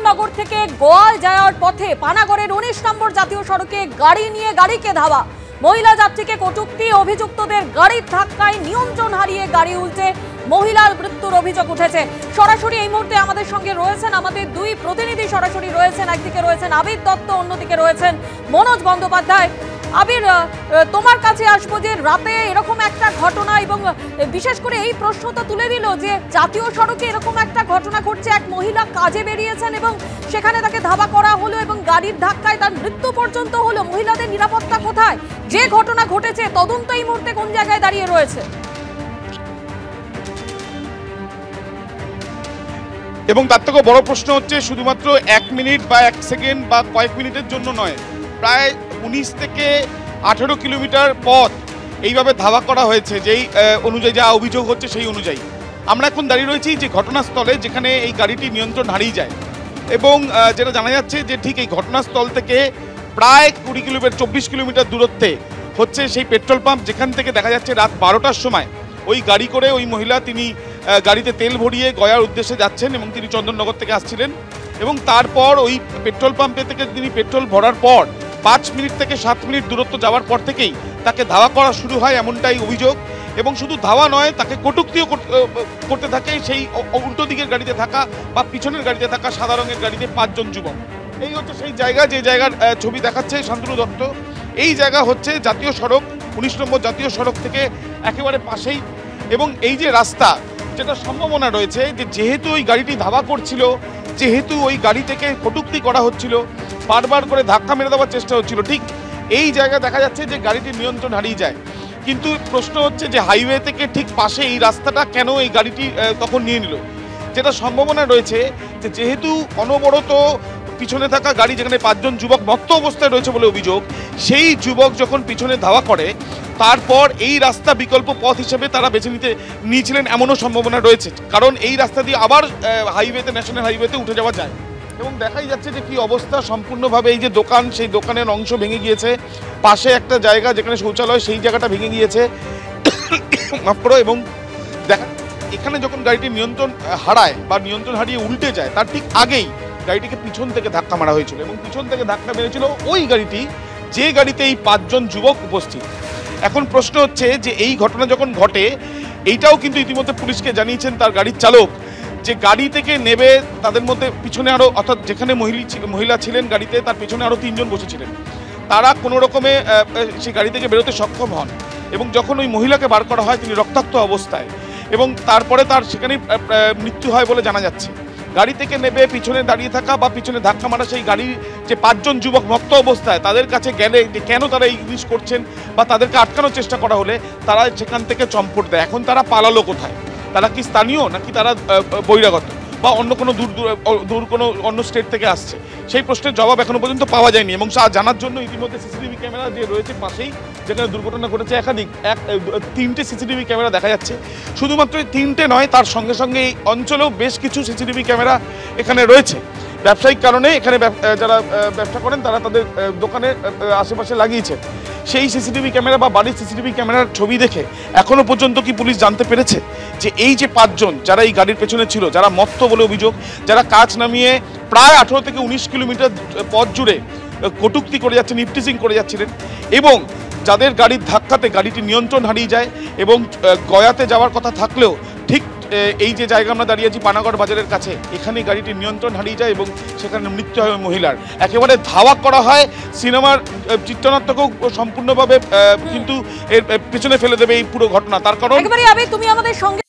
চন্দননগর থেকে গোয়াল যাওয়ার পথে পানাগড়ের ১৯ নম্বর জাতীয় সড়কে গাড়ি নিয়ে গাড়িকে ধাওয়া। মহিলা যাত্রীকে কটূক্তি, অভিযুক্তদের গাড়ির ধাক্কায় নিয়ন্ত্রণ হারিয়ে গাড়ি উল্টে মহিলার মৃত্যুর অভিযোগ উঠেছে। সরাসরি এই মুহূর্তে আমাদের সঙ্গে রয়েছেন আমাদের দুই প্রতিনিধি, সরাসরি রয়েছেন, একদিকে রয়েছেন আবির দত্ত, অন্যদিকে রয়েছেন মনোজ বন্দ্যোপাধ্যায়। আবির, তোমার কাছে আসবো যে রাতে এরকম একটা ঘটনা এবং বিশেষ করে এই প্রশ্ন তো তুলে দিল যে জাতীয় সড়কে এরকম একটা ঘটনা ঘটছে, এক মহিলা কাজে বেরিয়েছেন এবং সেখানে তাকে ধাওয়া করা হলো এবং গাড়ির ধাক্কায় তার মৃত্যু পর্যন্ত হলো। মহিলাদের নিরাপত্তা কোথায়? যে ঘটনা ঘটেছে তদন্ত এই মুহূর্তে কোন জায়গায় দাঁড়িয়ে রয়েছে? এবং তার থেকেও বড় প্রশ্ন হচ্ছে শুধুমাত্র 1 মিনিট বা 1 সেকেন্ড বা কয়েক মিনিটের জন্য নয়, প্রায় 19 থেকে 18 কিলোমিটার পথ এইভাবে ধাওয়া করা হয়েছে। যেই অনুযায়ী যা অভিযোগ হচ্ছে সেই অনুযায়ী আমরা এখন দাঁড়িয়ে রয়েছি যে ঘটনাস্থলে, যেখানে এই গাড়িটি নিয়ন্ত্রণ হারিয়ে যায়। এবং যেটা জানা যাচ্ছে যে ঠিক এই ঘটনাস্থল থেকে প্রায় 24 কিলোমিটার দূরত্বে হচ্ছে সেই পেট্রোল পাম্প, যেখান থেকে দেখা যাচ্ছে রাত 12টার সময় ওই গাড়ি করে ওই মহিলা তিনি গাড়িতে তেল ভরিয়ে গয়ার উদ্দেশ্যে যাচ্ছেন এবং তিনি চন্দননগর থেকে আসছিলেন। এবং তারপর ওই পেট্রোল পাম্পে থেকে তিনি পেট্রোল ভরার পর 5 মিনিট থেকে 7 মিনিট দূরত্ব যাওয়ার পর থেকেই তাকে ধাওয়া করা শুরু হয়, এমনটাই অভিযোগ। এবং শুধু ধাওয়া নয়, তাকে কটূক্তিও করতে থাকে সেই উল্টো দিকের গাড়িতে থাকা বা পিছনের গাড়িতে থাকা সাদা রঙের গাড়িতে 5 জন যুবক। এই হচ্ছে সেই জায়গা, যে জায়গার ছবি দেখাচ্ছে শান্তনু দত্ত। এই জায়গা হচ্ছে জাতীয় সড়ক 19 নম্বর জাতীয় সড়ক থেকে একেবারে পাশেই। এবং এই যে রাস্তা, যেটা সম্ভাবনা রয়েছে যে যেহেতু ওই গাড়িটি ধাওয়া করছিল, যেহেতু ওই গাড়ি থেকে কটূক্তি করা হচ্ছিল, বারবার করে ধাক্কা মেরে দেওয়ার চেষ্টা হচ্ছিল, ঠিক এই জায়গায় দেখা যাচ্ছে যে গাড়িটির নিয়ন্ত্রণ হারিয়ে যায়। কিন্তু প্রশ্ন হচ্ছে যে হাইওয়ে থেকে ঠিক পাশে এই রাস্তাটা কেন এই গাড়িটি তখন নিয়ে নিল? যেটা সম্ভাবনা রয়েছে যে যেহেতু অনবরত পিছনে থাকা গাড়ি, যেখানে 5 জন যুবক মত্ত অবস্থায় রয়েছে বলে অভিযোগ, সেই যুবক যখন পিছনে ধাওয়া করে তারপর এই রাস্তা বিকল্প পথ হিসেবে তারা বেছে নিয়েছিলেন, এমনও সম্ভাবনা রয়েছে। কারণ এই রাস্তা দিয়ে আবার হাইওয়েতে, ন্যাশনাল হাইওয়েতে উঠে যাওয়া যায়। এবং দেখাই যাচ্ছে যে কি অবস্থা, সম্পূর্ণভাবে এই যে দোকান, সেই দোকানের অংশ ভেঙে গিয়েছে। পাশে একটা জায়গা যেখানে শৌচালয়, সেই জায়গাটা ভেঙে গিয়েছে, মাফ করো। এবং দেখা এখানে যখন গাড়িটি নিয়ন্ত্রণ হারায় বা নিয়ন্ত্রণ হারিয়ে উল্টে যায়, তার ঠিক আগেই গাড়িটিকে পিছন থেকে ধাক্কা মারা হয়েছিল। এবং পিছন থেকে ধাক্কা মেরেছিল ওই গাড়িটি, যে গাড়িতে এই 5 জন যুবক উপস্থিত। এখন প্রশ্ন হচ্ছে যে এই ঘটনা যখন ঘটে, এইটাও কিন্তু ইতিমধ্যে পুলিশকে জানিয়েছেন তার গাড়ির চালক, যে গাড়ি থেকে নেবে তাদের মধ্যে পিছনে আরও, অর্থাৎ যেখানে মহিলা ছিলেন গাড়িতে, তার পিছনে আরও 3 জন বসেছিলেন। তারা কোনো রকমে সেই গাড়ি থেকে বেরোতে সক্ষম হন। এবং যখন ওই মহিলাকে বার করা হয় তিনি রক্তাক্ত অবস্থায়, এবং তারপরে তার সেখানেই মৃত্যু হয় বলে জানা যাচ্ছে। গাড়ি থেকে নেবে পিছনে দাঁড়িয়ে থাকা বা পিছনে ধাক্কা মারা সেই গাড়ির যে 5 জন যুবক মত্ত অবস্থায়, তাদের কাছে গেলে যে কেন তারা এই জিনিস করছেন বা তাদেরকে আটকানোর চেষ্টা করা হলে তারা সেখান থেকে চম্পট দেয়। এখন তারা পালালো কোথায়? তারা কি স্থানীয়, নাকি তারা বহিরাগত বা অন্য কোনো দূর কোনো অন্য স্টেট থেকে আসছে? সেই প্রশ্নের জবাব এখনো পর্যন্ত পাওয়া যায়নি। এবং জানার জন্য ইতিমধ্যে সিসিটিভি ক্যামেরা যে রয়েছে পাশেই, যেখানে দুর্ঘটনা ঘটেছে, 3টে সিসিটিভি ক্যামেরা দেখা যাচ্ছে। শুধুমাত্র 3টে নয়, তার সঙ্গে সঙ্গে এই অঞ্চলেও বেশ কিছু সিসিটিভি ক্যামেরা এখানে রয়েছে। ব্যবসায়িক কারণে এখানে যারা ব্যবসা করেন তারা তাদের দোকানের আশেপাশে লাগিয়েছে। সেই সিসিটিভি ক্যামেরা বা বাড়ির সিসিটিভি ক্যামেরার ছবি দেখে এখনো পর্যন্ত কি পুলিশ জানতে পেরেছে যে এই যে 5 জন যারা এই গাড়ির পেছনে ছিল, যারা মত্ত বলে অভিযোগ, যারা কাজ নামিয়ে প্রায় 18 থেকে 19 কিলোমিটার পথ জুড়ে কটূক্তি করে যাচ্ছেন, ইফটিজিং করে যাচ্ছিলেন, এবং যাদের গাড়ির ধাক্কাতে গাড়িটি নিয়ন্ত্রণ হারিয়ে যায় এবং গয়াতে যাওয়ার কথা থাকলেও ঠিক এই যে জায়গা আমরা দাঁড়িয়ে আছি পানাগড় বাজারের কাছে, এখানে গাড়িটি নিয়ন্ত্রণ হারিয়ে যায় এবং সেখানে মৃত্যু হয় মহিলার। একেবারে ধাওয়া করা হয়, সিনেমার চিত্রনাট্যকেও সম্পূর্ণভাবে কিন্তু এর পিছনে ফেলে দেবে এই পুরো ঘটনা। তার কারণ তুমি আমাদের সঙ্গে